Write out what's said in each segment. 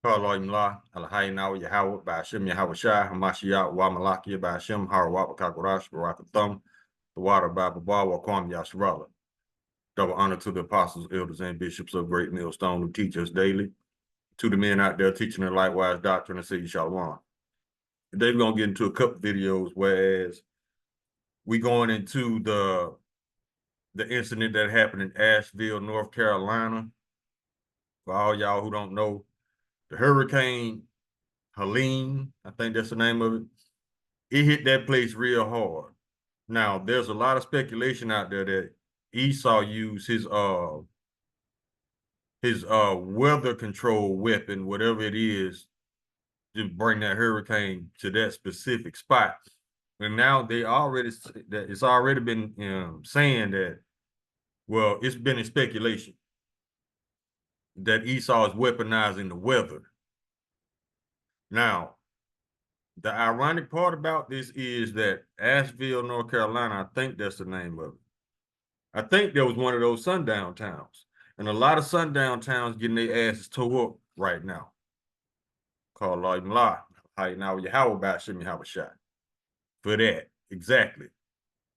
Karloimla, Alhainawa Yahweh, Bashim Yahawashai, Hamashiach, Wamalaki, Bashim, Harawapakakurash, Barakathum, the water Bible Bawa, Kwam Yasharala. Double honor to the apostles, elders, and bishops of Great Millstone who teach us daily. To the men out there teaching the likewise doctrine and city Shalom. Today we're gonna get into a couple videos, whereas we going into the incident that happened in Asheville, North Carolina. For all y'all who don't know, the hurricane Helene, I think that's the name of it. It hit that place real hard. Now, there's a lot of speculation out there that Esau used his weather control weapon, whatever it is, to bring that hurricane to that specific spot. And now it's already been saying that, well, it's been in speculation that Esau is weaponizing the weather. Now, the ironic part about this is that Asheville, North Carolina, I think that's the name of it. I think there was one of those sundown towns. And a lot of sundown towns getting their asses tore up right now. Called La. Now Yahweh Bashim Yahawashai. For that, exactly.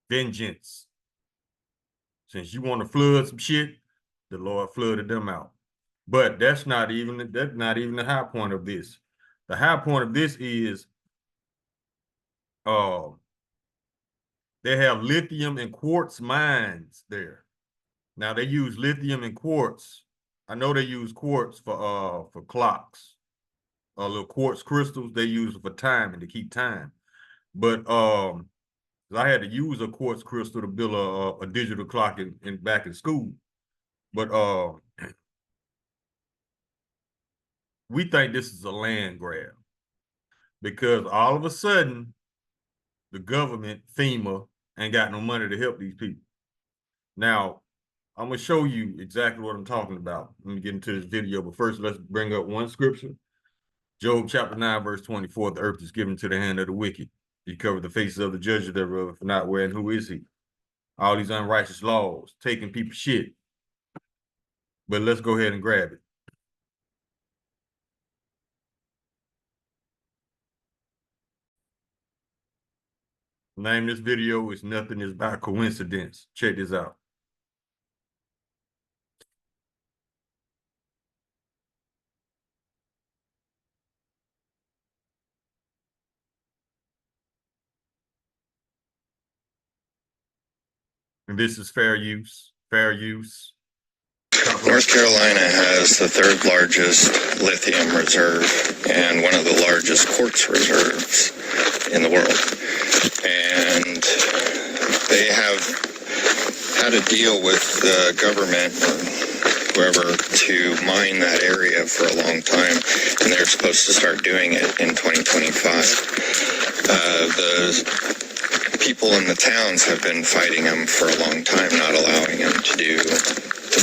Vengeance. Since you want to flood some shit, the Lord flooded them out. But that's not even the high point of this. The high point of this is they have lithium and quartz mines there. Now they use lithium and quartz. I know they use quartz for clocks. Little quartz crystals they use for timing, to keep time. But I had to use a quartz crystal to build a digital clock back in school. But we think this is a land grab, because all of a sudden the government, FEMA, ain't got no money to help these people. Now, I'm going to show you exactly what I'm talking about. Let me get into this video, but first let's bring up one scripture. Job chapter 9, verse 24, the earth is given to the hand of the wicked. He covered the faces of the judges thereof for not wearing. Who is he? All these unrighteous laws, taking people's shit. But let's go ahead and grab it. The name of this video is Nothing is by Coincidence. Check this out. And this is fair use. Fair use. North Carolina has the third largest lithium reserve and one of the largest quartz reserves in the world. And they have had a deal with the government or whoever to mine that area for a long time, and they're supposed to start doing it in 2025. The people in the towns have been fighting them for a long time, not allowing them to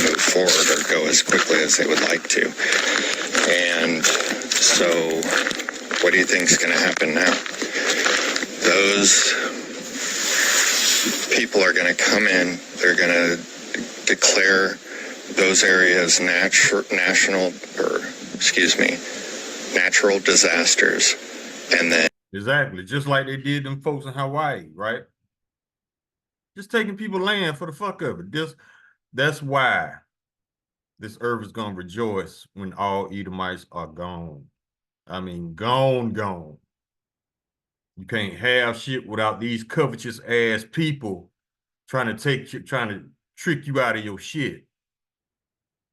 move forward or go as quickly as they would like to. And so what do you think is going to happen now? Those people are going to come in, they're going to declare those areas natural disasters, and then exactly, just like they did them folks in Hawaii, right? Just taking people land for the fuck of it. That's why this earth is going to rejoice when all Edomites are gone. I mean, gone. You can't have shit without these covetous ass people trying to trick you out of your shit.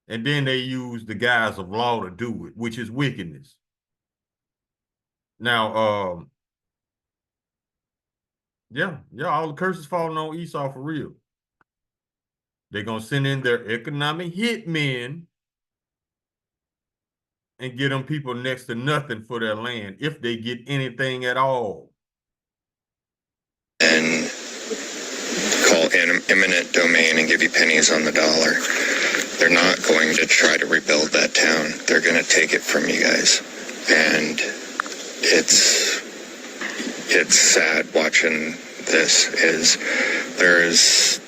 And then they use the guise of law to do it, which is wickedness. Now, yeah, all the curses falling on Esau for real. They're going to send in their economic hitmen and get them people next to nothing for their land, if they get anything at all. And call eminent domain and give you pennies on the dollar. They're not going to try to rebuild that town. They're going to take it from you guys. And it's sad watching this. There is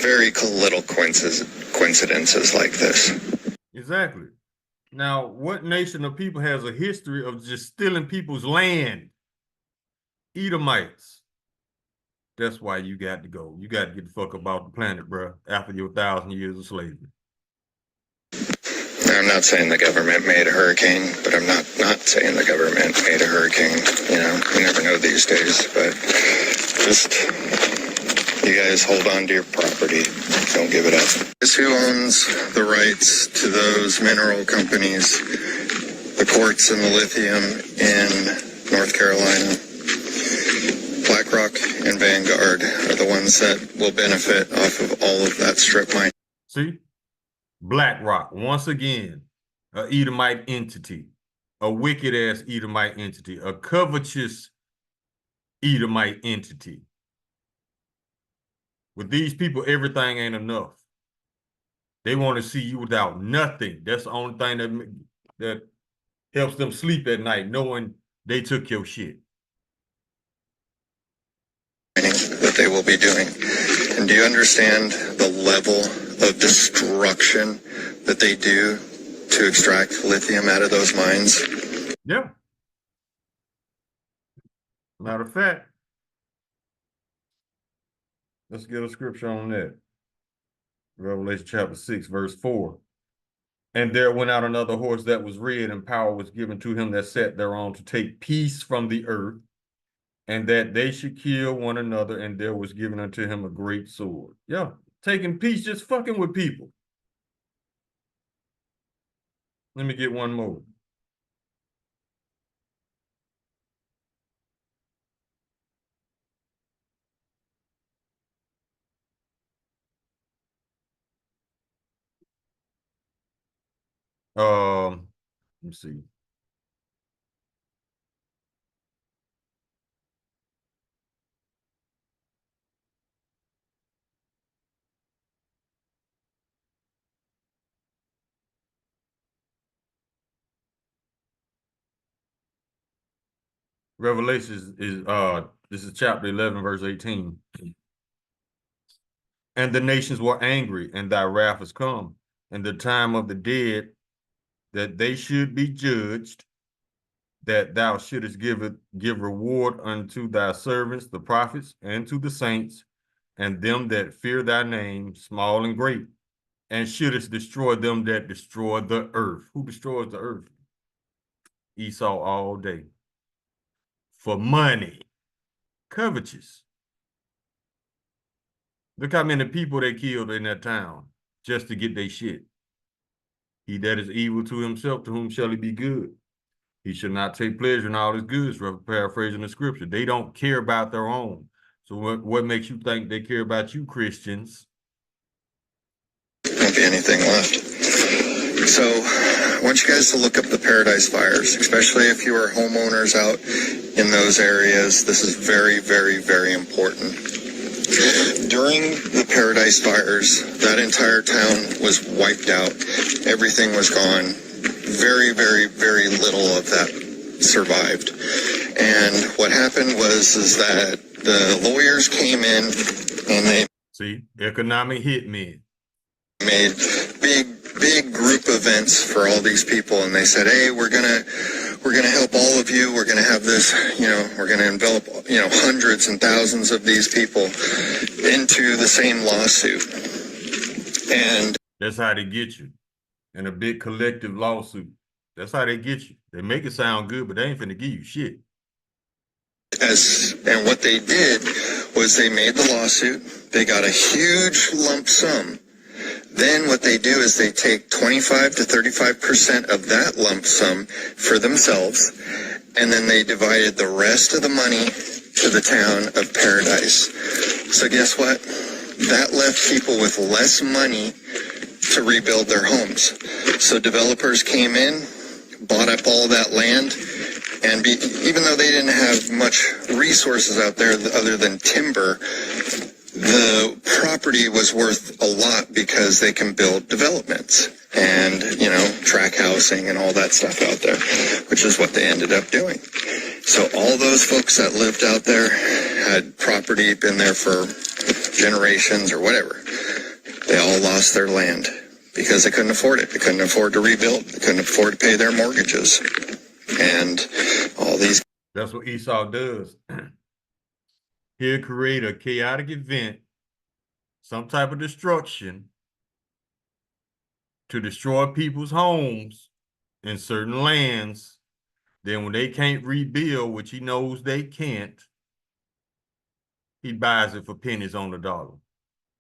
very little coincidences like this. Exactly. Now, what nation of people has a history of just stealing people's land? Edomites. That's why you got to go. You got to get the fuck about the planet, bro, after your 1,000 years of slavery. I'm not saying the government made a hurricane, but I'm not saying the government made a hurricane. You know, you never know these days, but just, you guys hold on to your property. Don't give it up. Who owns the rights to those mineral companies, the quartz and the lithium in North Carolina? BlackRock and Vanguard are the ones that will benefit off of all of that strip mine. See? BlackRock, once again, a Edomite entity, a wicked-ass Edomite entity, a covetous Edomite entity. With these people, everything ain't enough. They want to see you without nothing. That's the only thing that helps them sleep at night, knowing they took your shit. That they will be doing. And do you understand the level of destruction that they do to extract lithium out of those mines? Yeah. Matter of fact, let's get a scripture on that. Revelation chapter 6, verse 4. And there went out another horse that was red, and power was given to him that sat thereon to take peace from the earth, and that they should kill one another, and there was given unto him a great sword. Yeah, taking peace, just fucking with people. Let me get one more. Let me see. Revelation is this is chapter 11, verse 18. And the nations were angry, and thy wrath is come, and the time of the dead, that they should be judged, that thou shouldest give reward unto thy servants, the prophets, and to the saints, and them that fear thy name, small and great, and shouldest destroy them that destroy the earth. Who destroys the earth? Esau all day. For money. Covetous. Look how many people they killed in that town just to get their shit. He that is evil to himself, to whom shall he be good? He should not take pleasure in all his goods, paraphrasing the scripture. They don't care about their own. So what makes you think they care about you, Christians? Won't be anything left. So I want you guys to look up the Paradise Fires, especially if you are homeowners out in those areas. This is very, very, very important. During the Paradise Fires, that entire town was wiped out. Everything was gone. Very, very, very little of that survived. And what happened is that the lawyers came in and they economic hitmen made big group events for all these people, and they said, hey, we're gonna help all of you. We're gonna have this, we're gonna envelop, hundreds and thousands of these people into the same lawsuit. And that's how they get you. In a big collective lawsuit. That's how they get you. They make it sound good, but they ain't finna give you shit. And what they did was they made the lawsuit. They got a huge lump sum. Then what they do is they take 25 to 35% of that lump sum for themselves, and then they divided the rest of the money to the town of Paradise. So guess what? That left people with less money to rebuild their homes. So developers came in, bought up all that land, and even though they didn't have much resources out there other than timber, the property was worth a lot because they can build developments and, track housing and all that stuff out there, which is what they ended up doing. So all those folks that lived out there had property, been there for generations or whatever. They all lost their land because they couldn't afford it. They couldn't afford to rebuild. They couldn't afford to pay their mortgages. And all these. That's what Esau does. He'll create a chaotic event, some type of destruction, to destroy people's homes in certain lands. Then when they can't rebuild, which he knows they can't, he buys it for pennies on the dollar,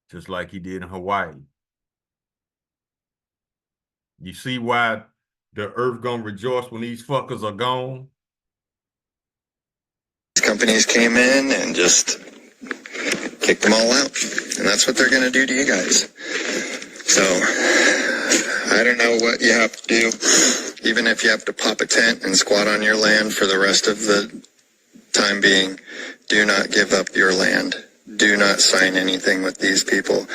just like he did in Hawaii. You see why the earth gonna rejoice when these fuckers are gone? Companies came in and just kicked them all out. And that's what they're going to do to you guys. So, I don't know what you have to do. Even if you have to pop a tent and squat on your land for the rest of the time being, do not give up your land. Do not sign anything with these people.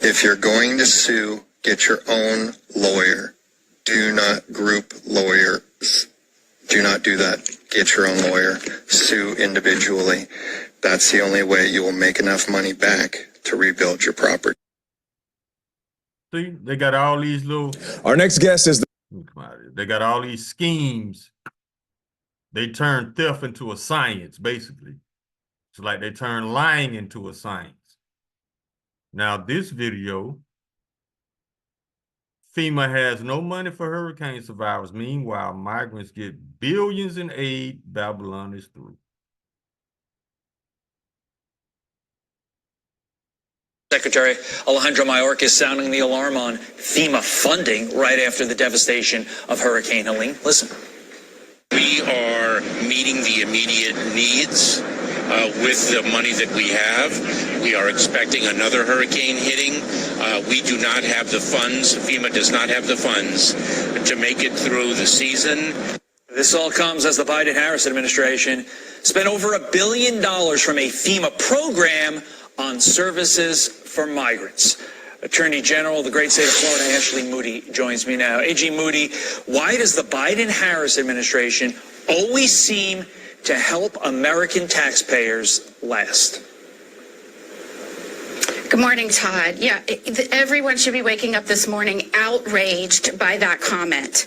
If you're going to sue, get your own lawyer. Do not group lawyers. Do not do that. Get your own lawyer. Sue individually. That's the only way you will make enough money back to rebuild your property. See, they got all these little... Our next guest is... They got all these schemes. They turn theft into a science, basically. It's like they turn lying into a science. Now, this video, FEMA has no money for hurricane survivors. Meanwhile, migrants get billions in aid. Babylon is through. Secretary Alejandro Mayorkas sounding the alarm on FEMA funding right after the devastation of Hurricane Helene. Listen. We are meeting the immediate needs with the money that we have. We are expecting another hurricane hitting. We do not have the funds. FEMA does not have the funds to make it through the season. This all comes as the Biden-Harris administration spent over $1 billion from a FEMA program on services for migrants. Attorney General of the great state of Florida, Ashley Moody, joins me now. AG Moody, why does the Biden-Harris administration always seem to help American taxpayers last? Good morning, Todd. Yeah, everyone should be waking up this morning outraged by that comment.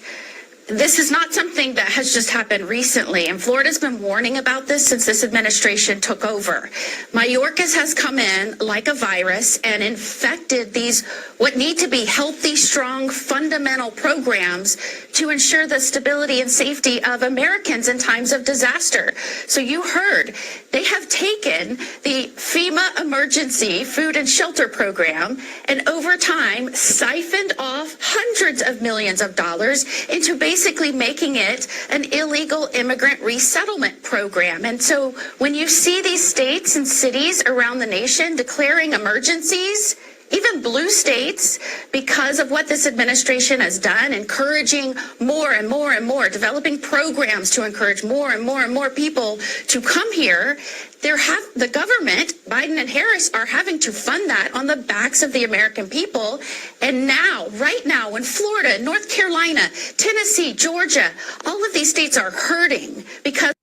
This is not something that has just happened recently, and Florida's been warning about this since this administration took over. Mayorkas has come in like a virus and infected these what need to be healthy, strong, fundamental programs to ensure the stability and safety of Americans in times of disaster. So you heard, they have taken the FEMA Emergency Food and Shelter Program and over time siphoned off hundreds of millions of dollars into basically making it an illegal immigrant resettlement program. And so when you see these states and cities around the nation declaring emergencies, even blue states, because of what this administration has done, encouraging more and more and more, developing programs to encourage more and more and more people to come here, the government, Biden and Harris, are having to fund that on the backs of the American people. And now, right now, in Florida, North Carolina, Tennessee, Georgia, all of these states are hurting because...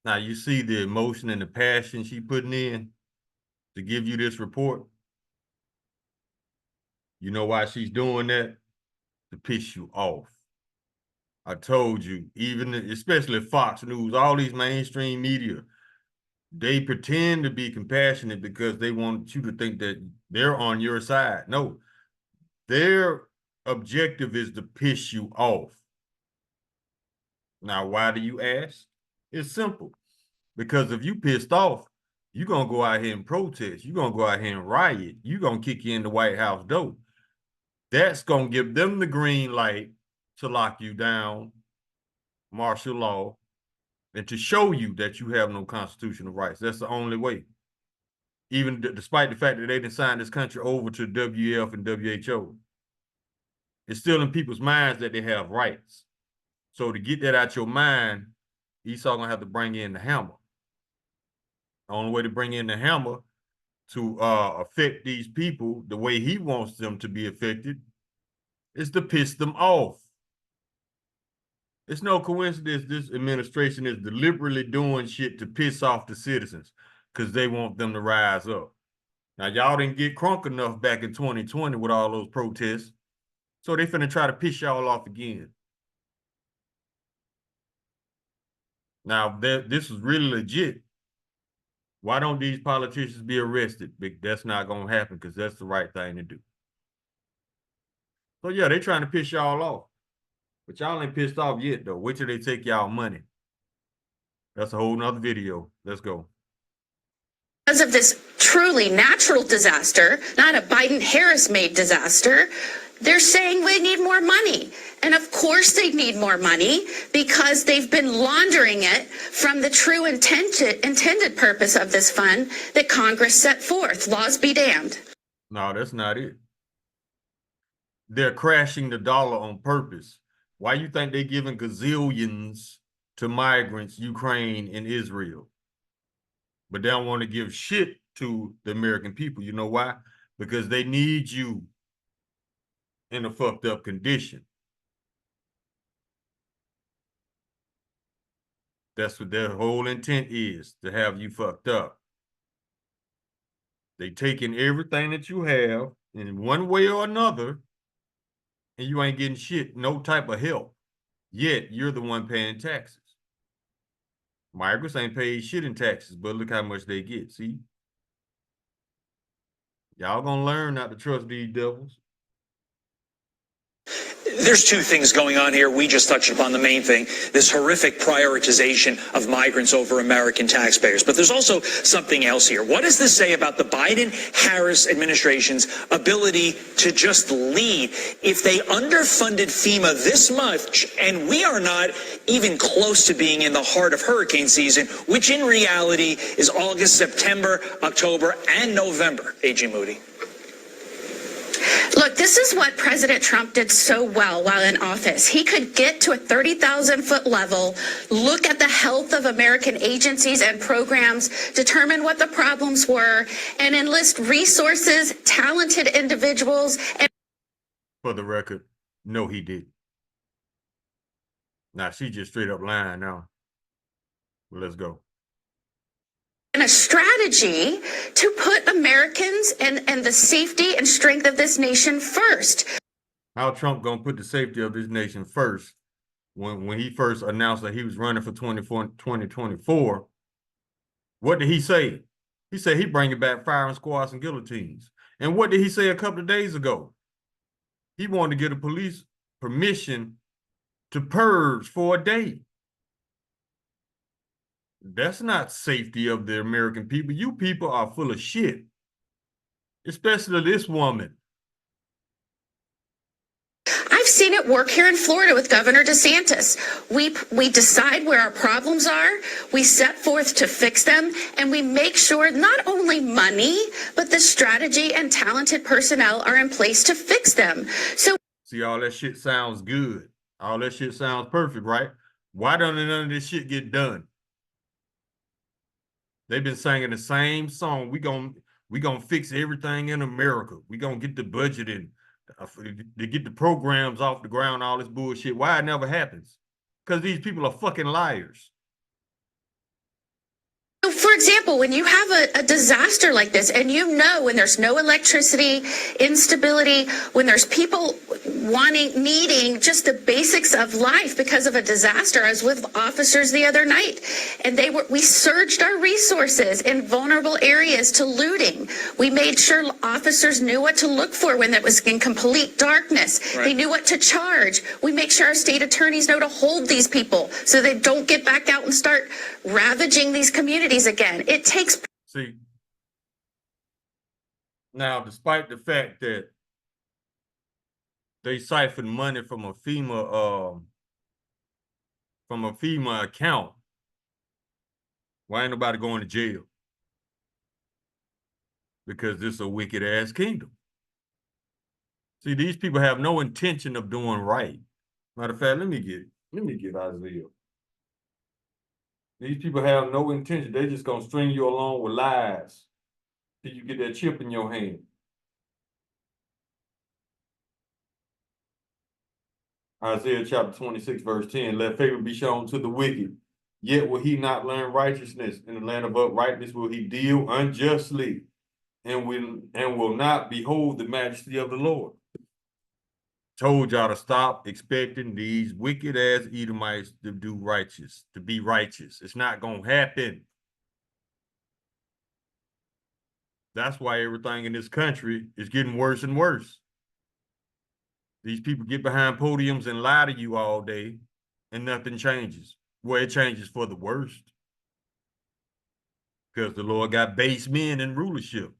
Now, you see the emotion and the passion she putting in to give you this report? You know why she's doing that? To piss you off. I told you, even especially Fox News, all these mainstream media, they pretend to be compassionate because they want you to think that they're on your side. No, their objective is to piss you off. Now, why do you ask? It's simple. Because if you pissed off, you're going to go out here and protest. You're going to go out here and riot. You're going to kick you in the White House door. That's going to give them the green light to lock you down, martial law, and to show you that you have no constitutional rights. That's the only way. Even despite the fact that they didn't sign this country over to WF and WHO. It's still in people's minds that they have rights. So to get that out your mind, Esau going to have to bring in the hammer. The only way to bring in the hammer to affect these people the way he wants them to be affected is to piss them off. It's no coincidence this administration is deliberately doing shit to piss off the citizens because they want them to rise up. Now, y'all didn't get crunk enough back in 2020 with all those protests. So they finna try to piss y'all off again. Now, this is really legit. Why don't these politicians be arrested? That's not going to happen because that's the right thing to do. So, yeah, they trying to piss y'all off. But y'all ain't pissed off yet, though. Wait till they take y'all money. That's a whole nother video. Let's go. Because of this truly natural disaster, not a Biden-Harris made disaster, they're saying we need more money. And of course they need more money because they've been laundering it from the true intended purpose of this fund that Congress set forth. Laws be damned. No, that's not it. They're crashing the dollar on purpose. Why you think they're giving gazillions to migrants, Ukraine and Israel? But they don't want to give shit to the American people. You know why? Because they need you in a fucked up condition. That's what their whole intent is, to have you fucked up. They taking everything that you have in one way or another, and you ain't getting shit, no type of help. Yet you're the one paying taxes. Migrants ain't paid shit in taxes, but look how much they get. See? Y'all gonna learn not to trust these devils. There's two things going on here. We just touched upon the main thing, this horrific prioritization of migrants over American taxpayers. But there's also something else here. What does this say about the Biden-Harris administration's ability to just lead if they underfunded FEMA this much, and we are not even close to being in the heart of hurricane season, which in reality is August, September, October, and November? A.G. Moody. Look, this is what President Trump did so well while in office. He could get to a 30,000-foot level, look at the health of American agencies and programs, determine what the problems were, and enlist resources, talented individuals. And for the record, no, he didn't. Now, she just straight up lying now. Well, let's go. And a strategy to put Americans and the safety and strength of this nation first. How Trump gonna put the safety of this nation first when he first announced that he was running for 2024? What did he say? He said he bringing back firing squads and guillotines. And what did he say a couple of days ago? He wanted to get a police permission to purge for a day. That's not safety of the American people. You people are full of shit, especially this woman. I've seen it work here in Florida with Governor DeSantis. We decide where our problems are, we set forth to fix them, and we make sure not only money, but the strategy and talented personnel are in place to fix them. So see, all that shit sounds good. All that shit sounds perfect, right? Why don't none of this shit get done? They've been singing the same song. We gonna fix everything in America. We gonna get the budget in to get the programs off the ground, all this bullshit. Why it never happens? Because these people are fucking liars. for example, when you have a disaster like this, and you know when there's no electricity, instability, when there's people needing just the basics of life because of a disaster. I was with officers the other night, and we surged our resources in vulnerable areas to looting. We made sure officers knew what to look for when it was in complete darkness. Right. They knew what to charge. We make sure our state attorneys know to hold these people so they don't get back out and start ravaging these communities again. It takes. See, now, despite the fact that they siphoned money from a FEMA account, why ain't nobody going to jail? Because this is a wicked ass kingdom. See, these people have no intention of doing right. Matter of fact, let me get Isaiah. These people have no intention. They just gonna string you along with lies till you get that chip in your hand. Isaiah chapter 26, verse 10, let favor be shown to the wicked, yet will he not learn righteousness. In the land of uprightness will he deal unjustly. and will not behold the majesty of the Lord. Told y'all to stop expecting these wicked ass Edomites to be righteous. It's not gonna happen. That's why everything in this country is getting worse and worse. These people get behind podiums and lie to you all day, and nothing changes. Well, it changes for the worst. Because the Lord got base men in rulership.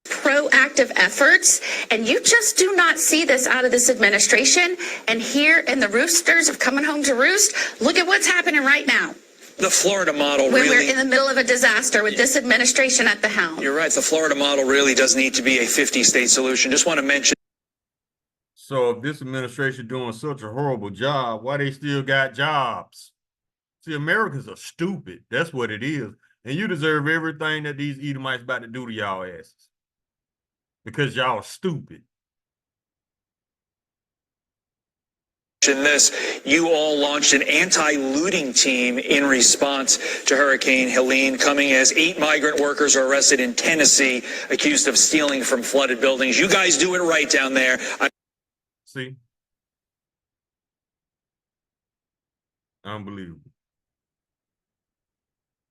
Proactive efforts, and you just do not see this out of this administration. And here in the roosters of coming home to roost, look at what's happening right now. The Florida model When really... we're in the middle of a disaster with this administration at the helm. You're right. The Florida model really does need to be a 50-state solution. Just want to mention... So if this administration doing such a horrible job, why they still got jobs? See, Americans are stupid. That's what it is. And you deserve everything that these Edomites about to do to y'all asses. Because y'all are stupid. This, you all launched an anti-looting team in response to Hurricane Helene, coming as 8 migrant workers are arrested in Tennessee, accused of stealing from flooded buildings. You guys do it right down there. See? Unbelievable.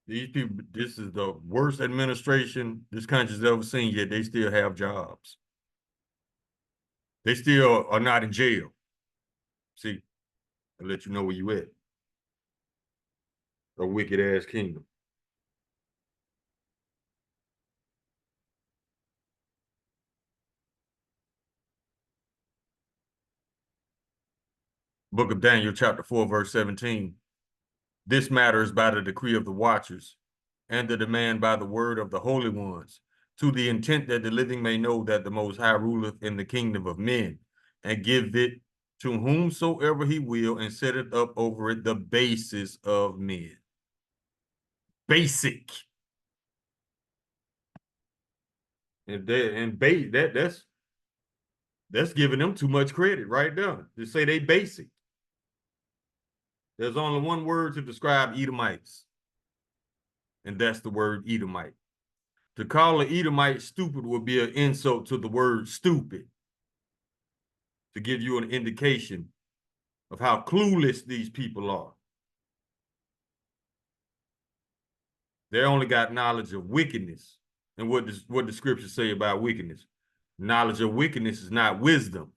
These people, this is the worst administration this country's ever seen, yet they still have jobs. They still are not in jail. See, I'll let you know where you at. A wicked ass kingdom. Book of Daniel, chapter 4, verse 17. This matter is by the decree of the watchers, and the demand by the word of the holy ones, to the intent that the living may know that the Most High ruleth in the kingdom of men, and give it to whomsoever he will, and set it up over it the basis of men. Basic. That's giving them too much credit right there. To say they basic. There's only one word to describe Edomites, and that's the word Edomite. To call an Edomite stupid would be an insult to the word stupid, to give you an indication of how clueless these people are. They only got knowledge of wickedness. And what the scriptures say about wickedness? Knowledge of wickedness is not wisdom.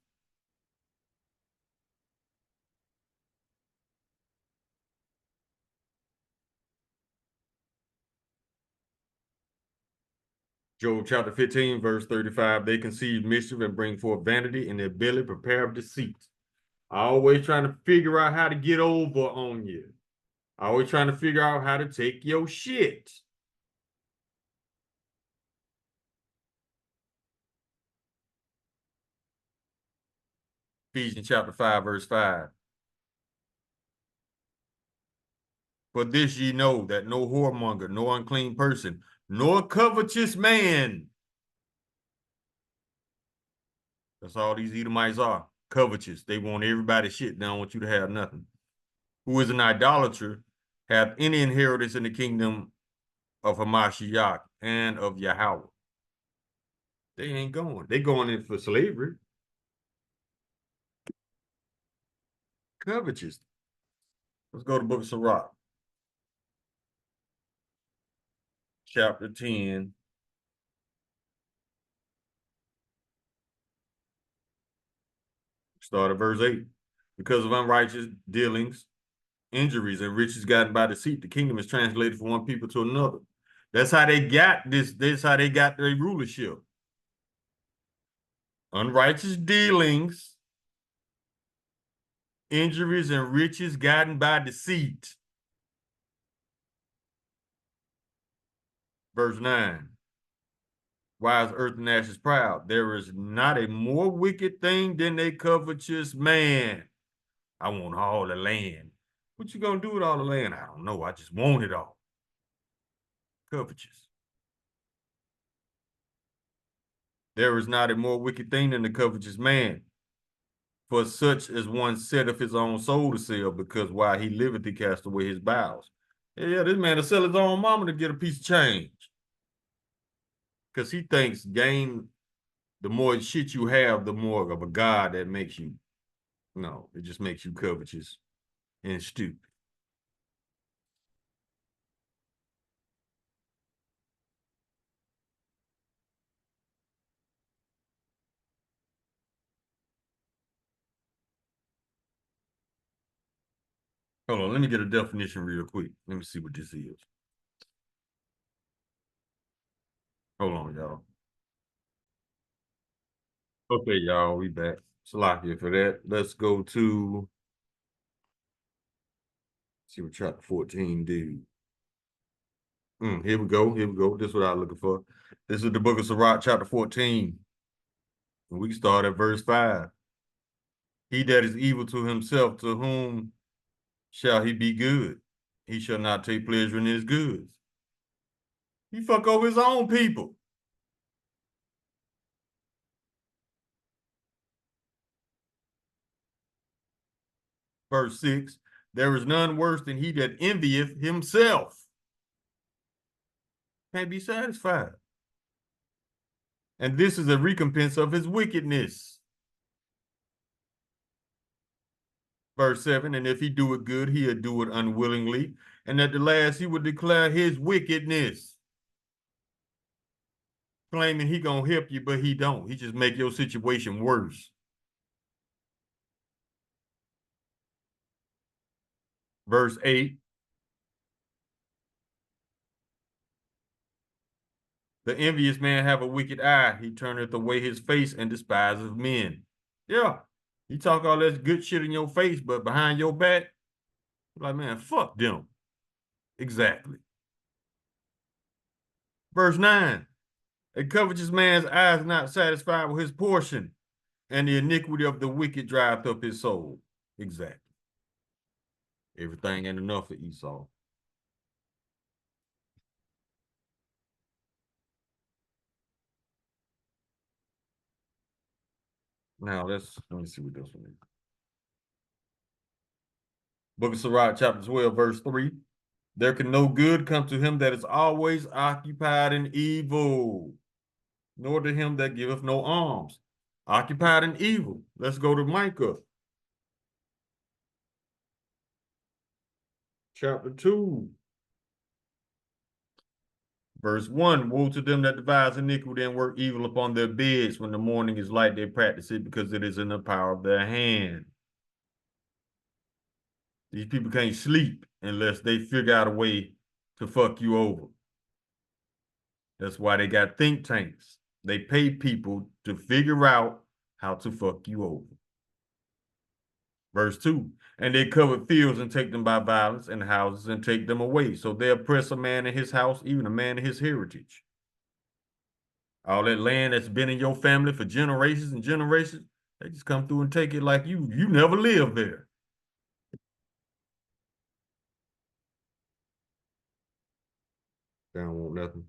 Job chapter 15, verse 35, they conceive mischief and bring forth vanity, and their belly prepare of deceit. Always trying to figure out how to get over on you. Always trying to figure out how to take your shit. Ephesians chapter 5, verse 5. For this ye know, that no whoremonger, no unclean person, nor covetous man. That's all these Edomites are. Covetous. They want everybody's shit. They don't want you to have nothing. Who is an idolater, have any inheritance in the kingdom of Hamashiach and of Yahweh. They ain't going. They going in for slavery. Covetous. Let's go to the book of Sirach. Chapter 10. Start at verse 8. Because of unrighteous dealings, injuries, and riches gotten by deceit, the kingdom is translated from one people to another. That's how they got this. That's how they got their rulership. Unrighteous dealings, injuries, and riches gotten by deceit. Verse 9. Why is earth and ashes proud? There is not a more wicked thing than a covetous man. I want all the land. What you gonna do with all the land? I don't know. I just want it all. Covetous. There is not a more wicked thing than the covetous man. For such as one setteth his own soul to sell, because while he liveth, he cast away his bowels. Yeah, this man will sell his own mama to get a piece of change. because he thinks the more shit you have, the more of a God that makes you. No, it just makes you covetous and stupid. Hold on, let me get a definition real quick. Let me see what this is. Hold on, y'all. Okay, y'all, we back. Salakia for that. Let's go to see what chapter 14 do. Here we go. Here we go. This is what I'm looking for. This is the book of Sirach, chapter 14. And we start at verse 5. He that is evil to himself, to whom shall he be good? He shall not take pleasure in his goods. He fuck over his own people. Verse 6, there is none worse than he that envieth himself. Can't be satisfied. And this is a recompense of his wickedness. Verse 7, and if he do it good, he'll do it unwillingly. And at the last, he will declare his wickedness. Claiming he gonna help you, but he don't. He just make your situation worse. Verse 8, the envious man have a wicked eye. He turneth away his face and despiseth men. Yeah, he talk all that good shit in your face, but behind your back, like, man, fuck them. Exactly. Verse 9, a covetous man's eye is not satisfied with his portion, and the iniquity of the wicked driveth up his soul. Exactly. Everything ain't enough for Esau. Now let me see what this one is. Book of Sirach, chapter 12, verse 3. There can no good come to him that is always occupied in evil, nor to him that giveth no alms. Occupied in evil. Let's go to Micah. Chapter 2. Verse 1, woe to them that devise iniquity and work evil upon their beds. When the morning is light, they practice it because it is in the power of their hand. These people can't sleep unless they figure out a way to fuck you over. That's why they got think tanks. They pay people to figure out how to fuck you over. Verse 2, and they cover fields and take them by violence, and houses and take them away. So they oppress a man in his house, even a man in his heritage. All that land that's been in your family for generations and generations, they just come through and take it like you never lived there. They don't want nothing.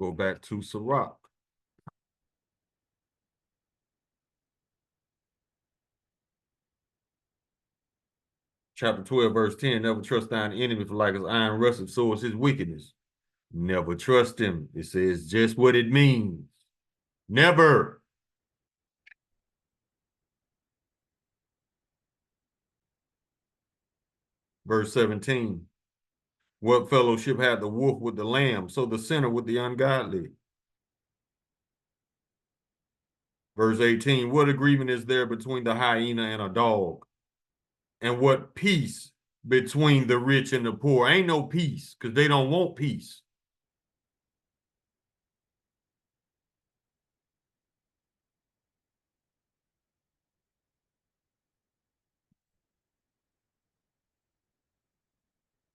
Go back to Sirach. Chapter 12, verse 10, never trust thine enemy, for like as iron rusteth, so is his wickedness. Never trust him. It says just what it means. Never. Verse 17, what fellowship had the wolf with the lamb, so the sinner with the ungodly. Verse 18, what agreement is there between the hyena and a dog? And what peace between the rich and the poor? Ain't no peace, because they don't want peace.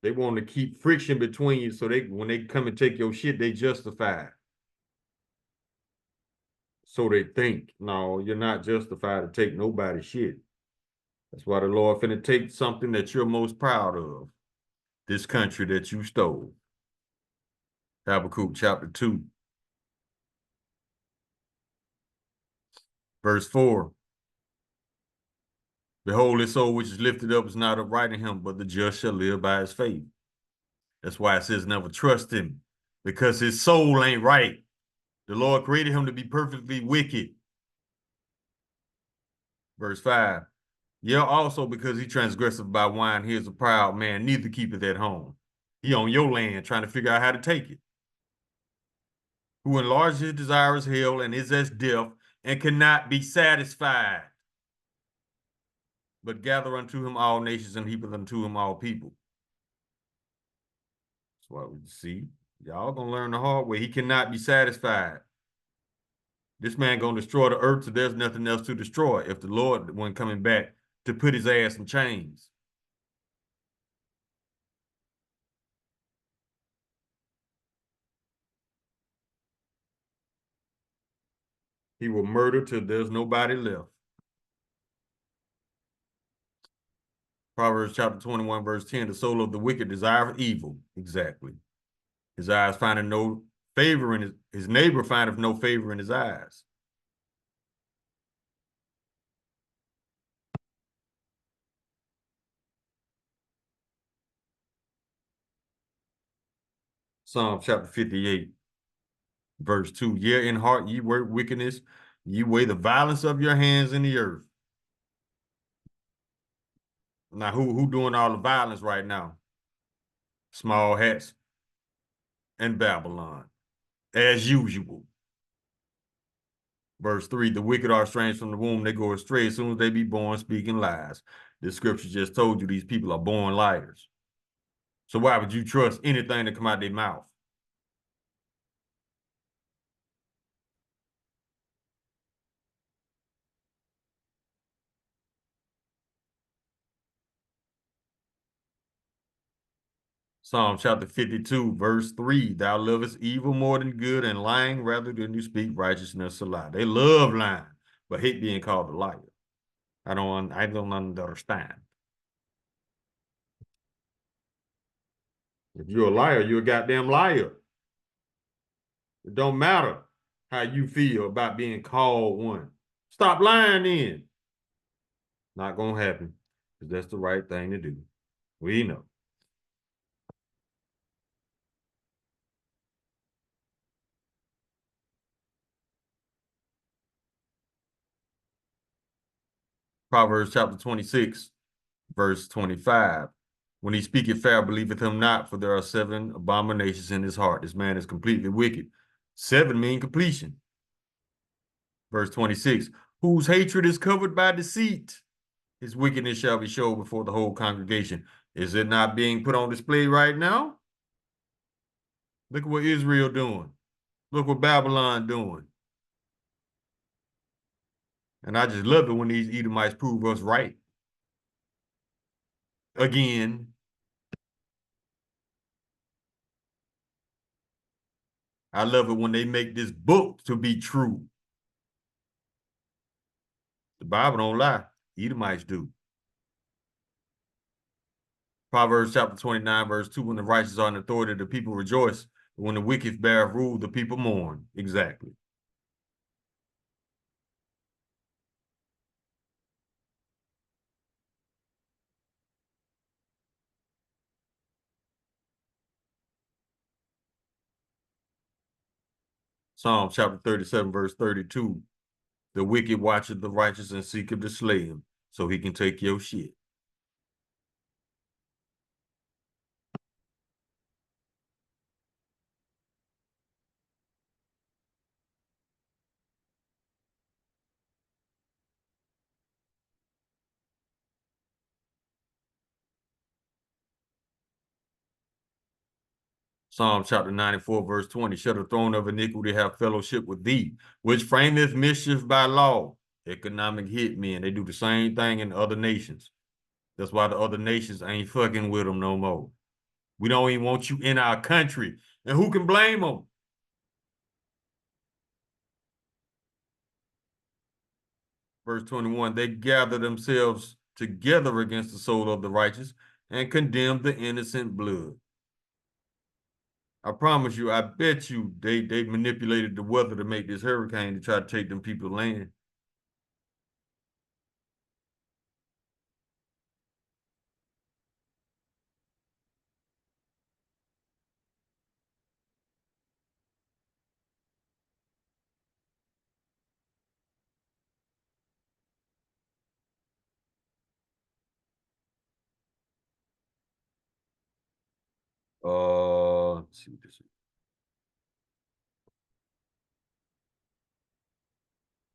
They want to keep friction between you, so when they come and take your shit, they justify it. So they think, no, you're not justified to take nobody's shit. That's why the Lord finna take something that you're most proud of, this country that you stole. Habakkuk chapter 2, verse 4. Behold, his soul which is lifted up is not upright in him, but the just shall live by his faith. That's why it says never trust him, because his soul ain't right. The Lord created him to be perfectly wicked. Verse 5. Yeah, also because he transgresseth by wine, he is a proud man, neither keepeth at home. He on your land trying to figure out how to take it. Who enlarges his desire as hell and is as death and cannot be satisfied. But gather unto him all nations and heapeth unto him all people. That's what we see. Y'all gonna learn the hard way. He cannot be satisfied. This man gonna destroy the earth so there's nothing else to destroy if the Lord wasn't coming back to put his ass in chains. He will murder till there's nobody left. Proverbs chapter 21, verse 10, the soul of the wicked desireth evil. Exactly. His eyes finding no favor in his neighbor findeth no favor in his eyes. Psalm chapter 58, verse 2. Yea, in heart ye work wickedness, ye weigh the violence of your hands in the earth. Now, who doing all the violence right now? Small hats and Babylon, as usual. Verse 3, the wicked are estranged from the womb. They go astray as soon as they be born, speaking lies. The scripture just told you these people are born liars. So why would you trust anything that come out their mouth? Psalm chapter 52, verse 3, thou lovest evil more than good and lying rather than you speak righteousness a lie. They love lying, but hate being called a liar. I don't understand. If you're a liar, you're a goddamn liar. It don't matter how you feel about being called one. Stop lying then. Not gonna happen, because that's the right thing to do. We know. Proverbs chapter 26, verse 25. When he speaketh fair, believeth him not, for there are 7 abominations in his heart. This man is completely wicked. 7 mean completion. Verse 26, whose hatred is covered by deceit. His wickedness shall be showed before the whole congregation. Is it not being put on display right now? Look at what Israel doing. Look what Babylon doing. And I just love it when these Edomites prove us right. Again. I love it when they make this book to be true. The Bible don't lie. Edomites do. Proverbs chapter 29, verse 2, when the righteous are in authority, the people rejoice. But when the wicked bear rule, the people mourn. Exactly. Psalm chapter 37, verse 32. The wicked watcheth the righteous and seeketh to slay him, so he can take your shit. Psalm chapter 94, verse 20. Shall the throne of iniquity have fellowship with thee, which frameth mischief by law? Economic hitmen. They do the same thing in other nations. That's why the other nations ain't fucking with them no more. We don't even want you in our country. And who can blame them? Verse 21, they gather themselves together against the soul of the righteous and condemn the innocent blood. I promise you, I bet you they manipulated the weather to make this hurricane to try to take them people's land. Let's see what this is.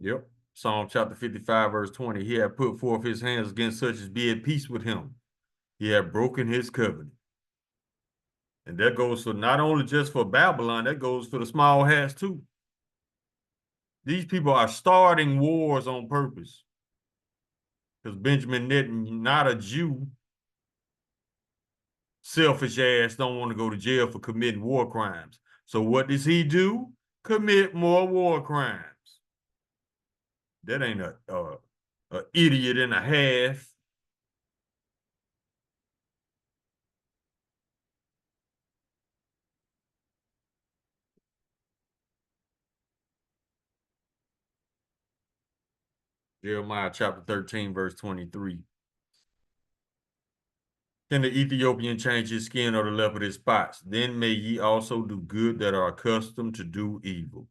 Yep. Psalm chapter 55, verse 20. He had put forth his hands against such as be at peace with him. He had broken his covenant. And that goes for not only just for Babylon, that goes for the small hats too. These people are starting wars on purpose. Because Benjamin Netanyahu, not a Jew, selfish ass, don't want to go to jail for committing war crimes. So what does he do? Commit more war crimes. That ain't a idiot and a half. Jeremiah chapter 13, verse 23. Can the Ethiopian change his skin or the leopard his spots? Then may ye also do good that are accustomed to do evil.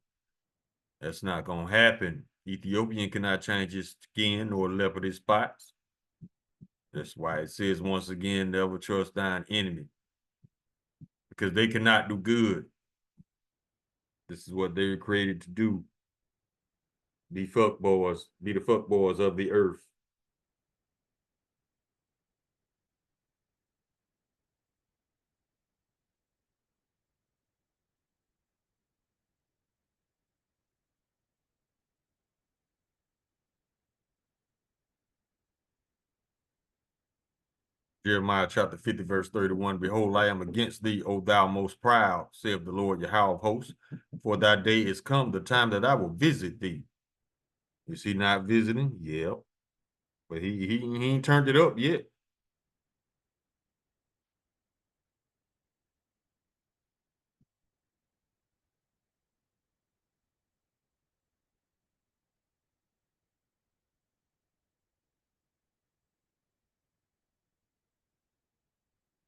That's not going to happen. Ethiopian cannot change his skin or leopard his spots. That's why it says once again, never trust thine enemy. Because they cannot do good. This is what they were created to do. Be fuckboys, be the fuckboys of the earth. Jeremiah chapter 50, verse 31. Behold, I am against thee, O thou most proud, saith the Lord Yahweh of hosts. For thy day is come, the time that I will visit thee. Is he not visiting? Yep. But he ain't turned it up yet.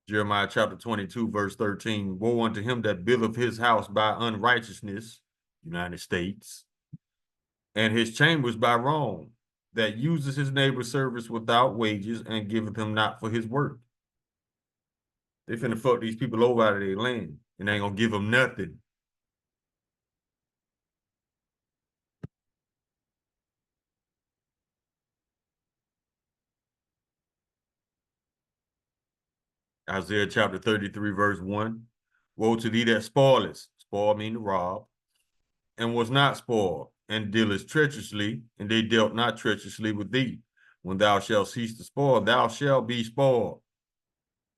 Jeremiah chapter 22, verse 13. Woe unto him that buildeth his house by unrighteousness, United States, and his chambers by wrong, that uses his neighbor's service without wages and giveth him not for his work. They finna fuck these people over out of their land and ain't gonna give them nothing. Isaiah chapter 33, verse 1. Woe to thee that spoilest, spoil mean to rob, and was not spoiled, and dealest treacherously, and they dealt not treacherously with thee. When thou shalt cease to spoil, thou shalt be spoiled.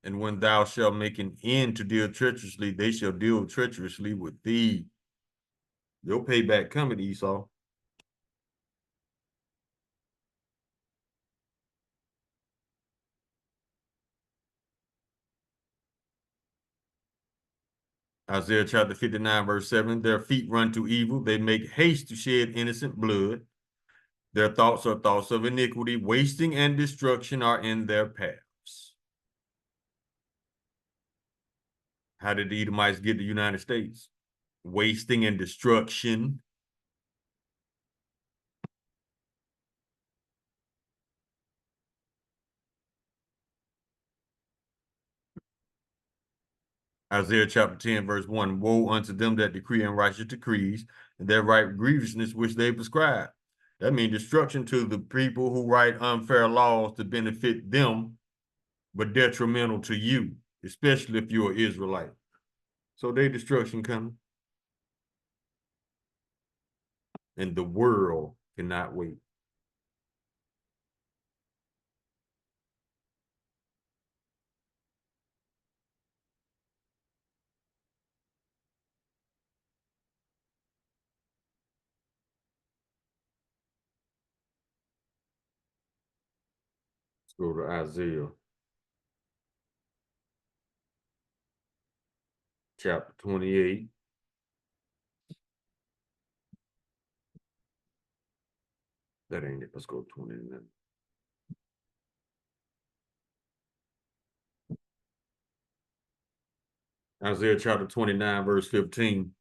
And when thou shalt make an end to deal treacherously, they shall deal treacherously with thee. Your payback coming, Esau. Isaiah chapter 59, verse 7. Their feet run to evil. They make haste to shed innocent blood. Their thoughts are thoughts of iniquity. Wasting and destruction are in their paths. How did the Edomites get the United States? Wasting and destruction. Isaiah chapter 10, verse 1. Woe unto them that decree unrighteous decrees, and that write grievousness which they prescribe. That means destruction to the people who write unfair laws to benefit them, but detrimental to you, especially if you're an Israelite. So their destruction coming. And the world cannot wait. Let's go to Isaiah chapter 28. That ain't it. Let's go to 29. Isaiah chapter 29, verse 15.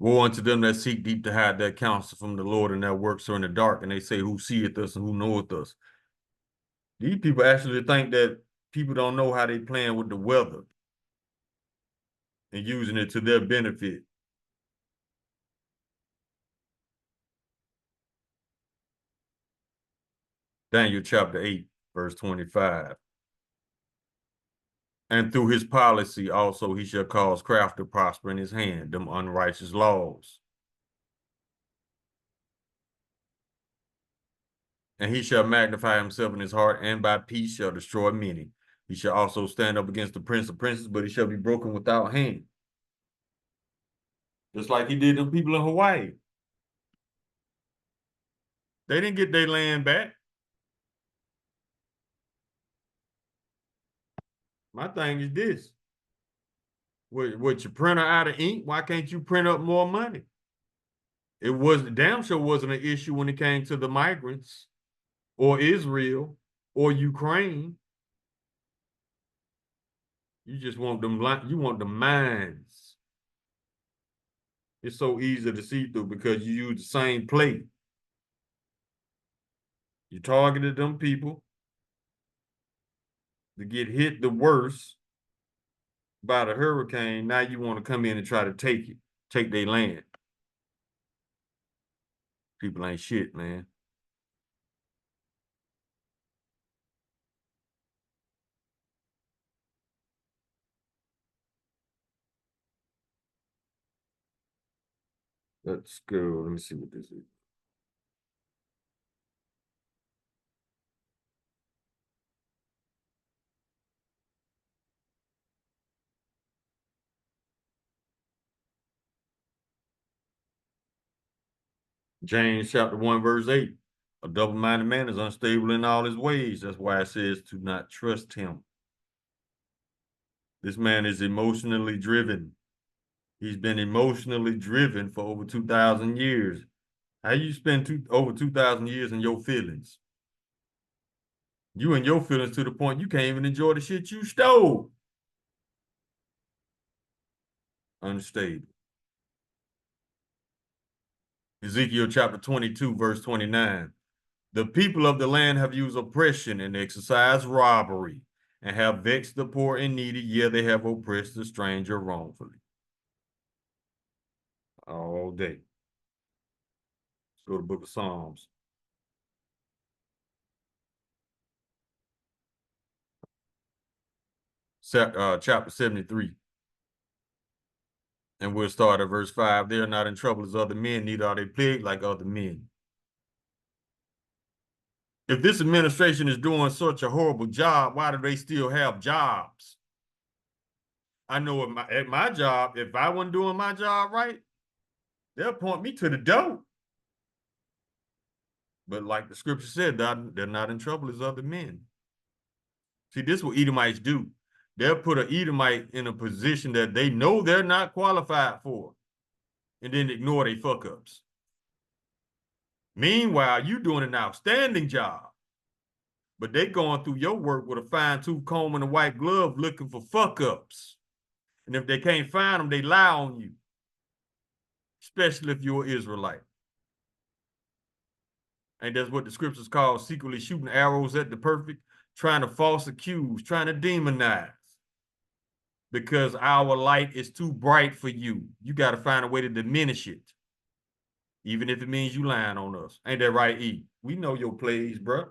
Woe unto them that seek deep to hide their counsel from the Lord, and their works are in the dark, and they say, who seeth us and who knoweth us? These people actually think that people don't know how they playing with the weather. and using it to their benefit. Daniel chapter 8, verse 25. And through his policy also he shall cause craft to prosper in his hand, them unrighteous laws. And he shall magnify himself in his heart, and by peace shall destroy many. He shall also stand up against the prince of princes, but he shall be broken without hand. Just like he did them people in Hawaii. They didn't get their land back. My thing is this. With your printer out of ink, why can't you print up more money? It was damn sure wasn't an issue when it came to the migrants or Israel or Ukraine. You just want them, you want the minds. It's so easy to see through because you use the same plate. You targeted them people to get hit the worst by the hurricane. Now you want to come in and try to take their land. People ain't shit, man. Let's go. Let me see what this is. James chapter 1, verse 8. A double-minded man is unstable in all his ways. That's why it says to not trust him. This man is emotionally driven. He's been emotionally driven for over 2,000 years. How you spend over 2,000 years in your feelings? You and your feelings to the point you can't even enjoy the shit you stole. Unstable. Ezekiel chapter 22, verse 29. The people of the land have used oppression and exercised robbery and have vexed the poor and needy. Yeah, they have oppressed the stranger wrongfully. All day. Let's go to the book of Psalms. Chapter 73. And we'll start at verse 5. They are not in trouble as other men, neither are they plagued like other men. If this administration is doing such a horrible job, why do they still have jobs? I know at my job, if I wasn't doing my job right, they'll point me to the door. But like the scripture said, they're not in trouble as other men. See, this is what Edomites do. They'll put an Edomite in a position that they know they're not qualified for, and then ignore their fuck-ups. Meanwhile, you doing an outstanding job, but they going through your work with a fine-tooth comb and a white glove looking for fuck-ups. And if they can't find them, they lie on you, especially if you're an Israelite. And that's what the scriptures call secretly shooting arrows at the perfect, trying to false accuse, trying to demonize. Because our light is too bright for you. You got to find a way to diminish it. Even if it means you lying on us. Ain't that right, E? We know your plays, bro.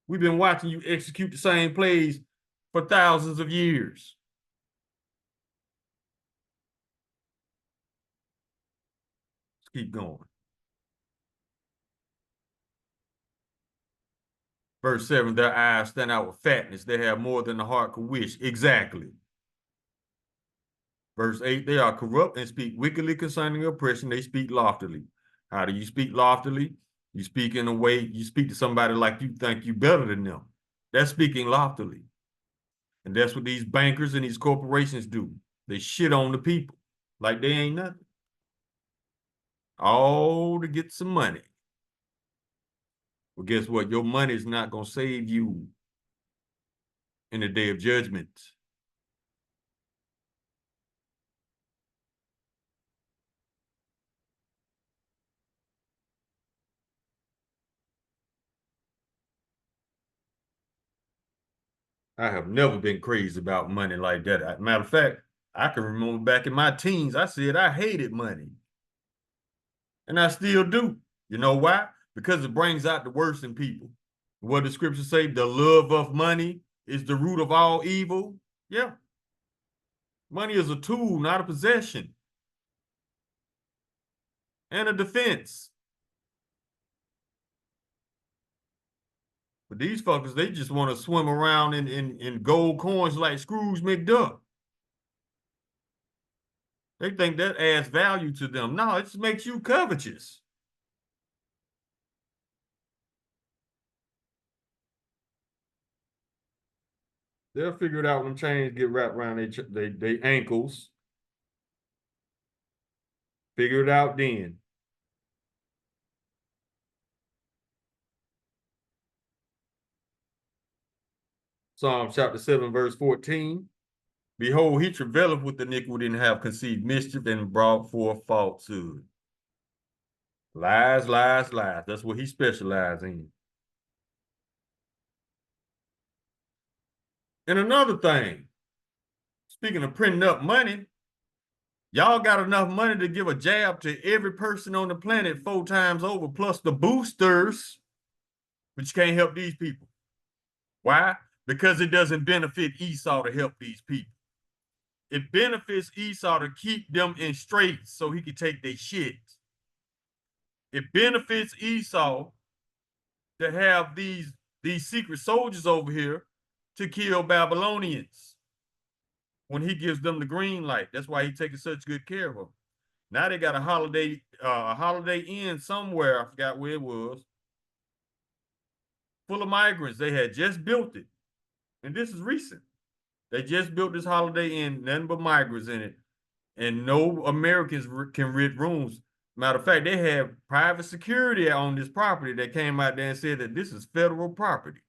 We've been watching you execute the same plays for thousands of years. Let's keep going. Verse 7, their eyes stand out with fatness. They have more than the heart could wish. Exactly. Verse 8, they are corrupt and speak wickedly concerning oppression. They speak loftily. How do you speak loftily? You speak in a way, you speak to somebody like you think you better than them. That's speaking loftily. And that's what these bankers and these corporations do. They shit on the people like they ain't nothing. All to get some money. Well, guess what? Your money is not going to save you in the day of judgment. I have never been crazy about money like that. Matter of fact, I can remember back in my teens, I said I hated money. And I still do. You know why? Because it brings out the worst in people. What the scriptures say, the love of money is the root of all evil. Yeah. Money is a tool, not a possession. And a defense. But these fuckers, they just want to swim around in gold coins like Scrooge McDuck. They think that adds value to them. No, it just makes you covetous. They'll figure it out when chains get wrapped around their ankles. Figure it out then. Psalm chapter 7, verse 14. Behold, he travaileth with iniquity and have conceived mischief and brought forth falsehood. Lies, lies, lies. That's what he specializes in. And another thing, speaking of printing up money, y'all got enough money to give a jab to every person on the planet 4 times over, plus the boosters, but you can't help these people. Why? Because it doesn't benefit Esau to help these people. It benefits Esau to keep them in straits so he can take their shit. It benefits Esau to have these secret soldiers over here to kill Babylonians when he gives them the green light. That's why he's taking such good care of them. Now they got a holiday inn somewhere, I forgot where it was, full of migrants. They had just built it. And this is recent. They just built this Holiday Inn, nothing but migrants in it. And no Americans can rent rooms. Matter of fact, they have private security on this property that came out there and said that this is federal property.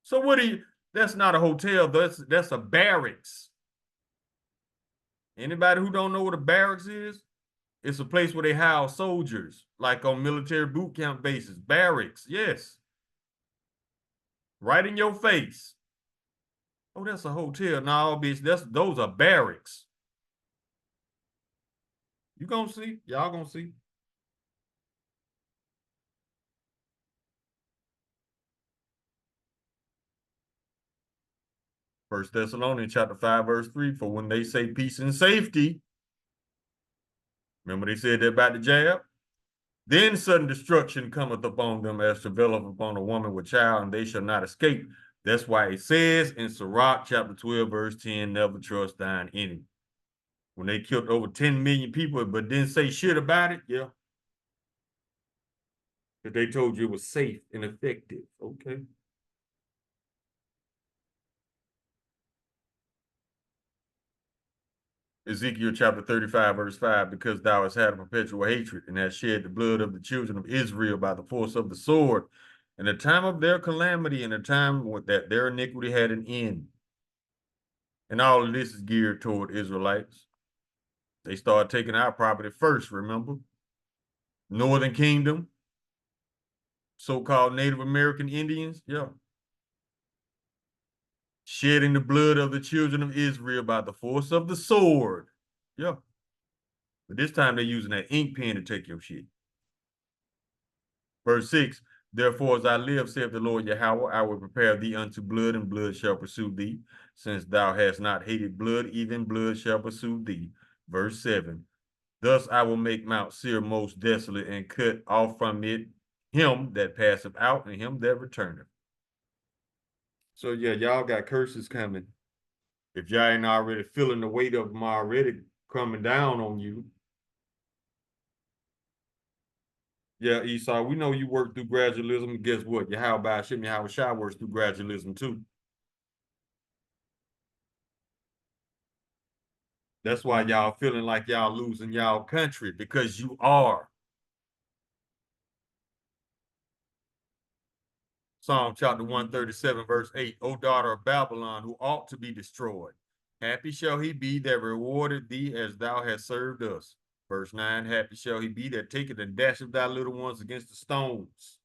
So what do you, that's not a hotel, that's a barracks. Anybody who don't know what a barracks is, it's a place where they house soldiers, like on military boot camp bases. Barracks, yes. Right in your face. Oh, that's a hotel. No, bitch, those are barracks. You gonna see? Y'all gonna see? First Thessalonians chapter 5, verse 3, for when they say peace and safety, remember they said that about the jab? Then sudden destruction cometh upon them as travaileth upon a woman with child, and they shall not escape. That's why it says in Sirach chapter 12, verse 10, never trust thine enemy. When they killed over 10 million people, but didn't say shit about it, yeah. But they told you it was safe and effective. Okay. Ezekiel chapter 35, verse 5, because thou hast had a perpetual hatred and hast shed the blood of the children of Israel by the force of the sword, in the time of their calamity, and the time that their iniquity had an end. And all of this is geared toward Israelites. They started taking our property first, remember? Northern Kingdom, so-called Native American Indians, yeah. Shedding the blood of the children of Israel by the force of the sword. Yeah. But this time they're using that ink pen to take your shit. Verse 6, therefore as I live, saith the Lord Yahweh, I will prepare thee unto blood, and blood shall pursue thee. Since thou hast not hated blood, even blood shall pursue thee. Verse 7, thus I will make Mount Seir most desolate, and cut off from it him that passeth out, and him that returneth. So yeah, y'all got curses coming. If y'all ain't already feeling the weight of them already coming down on you. Yeah, Esau, we know you work through gradualism. And guess what? Yahweh Hashem Yahweh Shai works through gradualism too. That's why y'all feeling like y'all losing y'all country, because you are. Psalm chapter 137, verse 8, O daughter of Babylon, who ought to be destroyed. Happy shall he be that rewarded thee as thou hast served us. Verse 9, happy shall he be that taketh and dasheth thy little ones against the stones.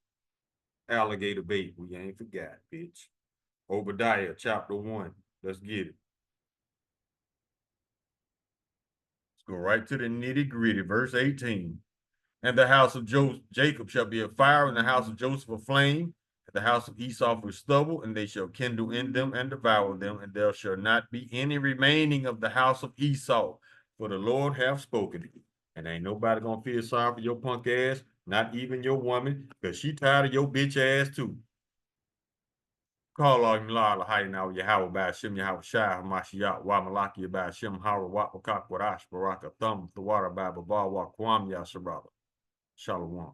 Alligator bait, we ain't forgot, bitch. Obadiah chapter 1, let's get it. Go right to the nitty gritty. Verse 18. And the house of Jacob shall be a fire, and the house of Joseph a flame, and the house of Esau for stubble, and they shall kindle in them and devour them, and there shall not be any remaining of the house of Esau, for the Lord hath spoken it. And ain't nobody gonna feel sorry for your punk ass, not even your woman, because she tired of your bitch ass too. Call on La Lahai now Yahweh by Shem Yahweh Shai Hamashiach Wamalaki by Shem Hara Wakak Warash Baraka Thumb the water by Baba Wakwam Yasharala. Shalom.